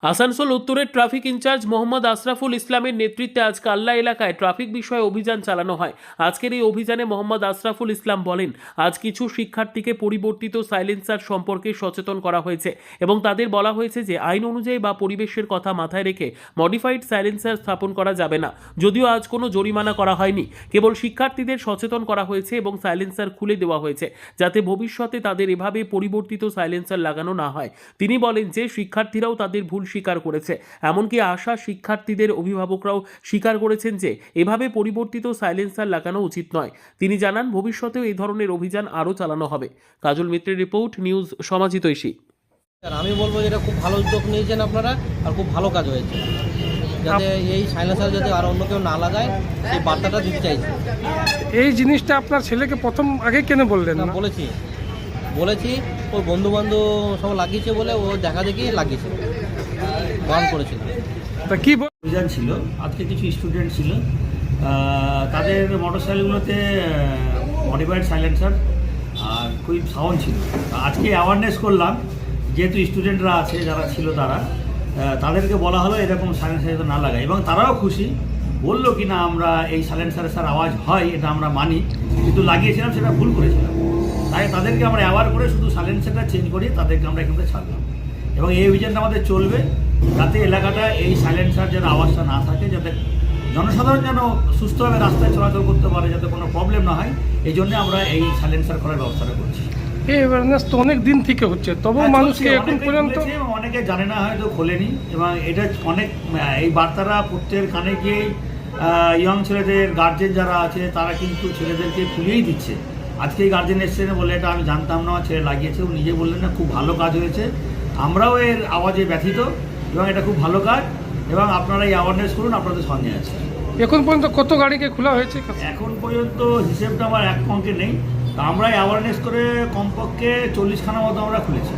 আসানসোল উত্তরের traffic in charge Mohammad Ashraful ইসলামের নেতৃত্বে আজ কাল্লা এলাকায় ট্রাফিক বিষয়ে অভিযান চালানো হয়। আজকের এই অভিযানে মোহাম্মদ আশরাফুল ইসলাম বলেন, আজ কিছু শিক্ষার্থীকে পরিবর্তিত সাইলেন্সার সম্পর্কে সচেতন করা হয়েছে এবং তাদের বলা হয়েছে যে আইন অনুযায়ী বা পরিবেশের কথা মাথায় রেখে মডিফাইড সাইলেন্সার স্থাপন করা যাবে না। যদিও আজ কোনো জরিমানা করা হয়নি, কেবল শিক্ষার্থীদের সচেতন করা হয়েছে এবং সাইলেন্সার খুলে দেওয়া হয়েছে যাতে ভবিষ্যতে তাদের এভাবে পরিবর্তিত সাইলেন্সার লাগানো না হয়। তিনি বলেন যে শিক্ষার্থীরাও তাদের ভুল স্বীকার করেছে, এমনকি আশা শিক্ষার্থীদের অভিভাবকরাও স্বীকার করেছেন যে এভাবে পরিবর্তিত সাইলেন্সার লাগানো উচিত নয়। তিনি জানান ভবিষ্যতেও এই ধরনের অভিযান আরও চালানো হবে। কাজল মিত্রের রিপোর্ট, নিউজ সমাজিতৈষী। আমি বলবো এটা খুব ভালো উদ্যোগ নিয়েছেন আপনারা, আর খুব ভালো কাজ হয়েছে, যাতে এই সাইলেন্সার যাতে আর অন্য কেউ না লাগায় সেই বার্তাটা দিতে চাইছি। এই জিনিসটা আপনার ছেলেকে প্রথম আগে কেন বললেন না? বলেছি ওর বন্ধু বান্ধব সব লাগিয়েছে বলে ও দেখা দেখি লাগিয়েছে, বান করেছিল। তা কি অভিযান ছিল, আজকে কিছু স্টুডেন্ট ছিল, তাদের মোটরসাইকেলগুলোতে মডিফাইড সাইলেন্সার আর খুব সাউন্ড ছিল। আজকে অ্যাওয়ারনেস করলাম, যেহেতু স্টুডেন্টরা আছে যারা ছিল তাদেরকে বলা হলো এরকম সাইলেন্সার না লাগায়, এবং তারাও খুশি, বললো কি না আমরা এই সাইলেন্সারে স্যার আওয়াজ হয় এটা আমরা মানি, কিন্তু লাগিয়েছিলাম সেটা ভুল করেছিলাম। তাই তাদেরকে আমরা অ্যাওয়ার করে শুধু সাইলেন্সারটা চেঞ্জ করি, তাদেরকে আমরা এখান থেকে ছাড়লাম। এবং এই অভিযানটা আমাদের চলবে, যাতে এলাকাটা এই সাইলেন্সার যেন আওয়াজটা না থাকে, যাতে জনসাধারণ যেন সুস্থভাবে রাস্তায় চলাচল করতে পারে, যাতে কোনো প্রবলেম না হয়। এই জন্য আমরা এই সাইলেন্সার করার ব্যবস্থাটা করছি। এই অ্যাওয়ারনেস তো অনেক দিন থেকে হচ্ছে, তবু মানুষকে এখন পর্যন্ত অনেকে জানে না, হয়তো খোলেনি, এবং এটা অনেক এই বার্তারা প্রত্যেকের কানে গিয়ে ইয়ং ছেলেদের গার্জেন যারা আছে তারা কিন্তু ছেলেদেরকে খুলেই দিচ্ছে। আজকে এই গার্জেন এসছেন বলে এটা আমি জানতাম না, ছেলে লাগিয়েছে, ও নিজে বললেন না খুব ভালো কাজ হয়েছে, আমরাও এর আওয়াজে ব্যথিত, এবং এটা খুব ভালো কাজ, এবং আপনারা এই অ্যাওয়ারনেস করুন, আপনাদের সঙ্গে আছে। এখন পর্যন্ত কত গাড়িকে খোলা হয়েছে? এখন পর্যন্ত হিসেবটা আমার এক অঙ্কে নেই, তা আমরা অ্যাওয়ারনেস করে কমপক্ষে 40খানা মতো আমরা খুলেছি।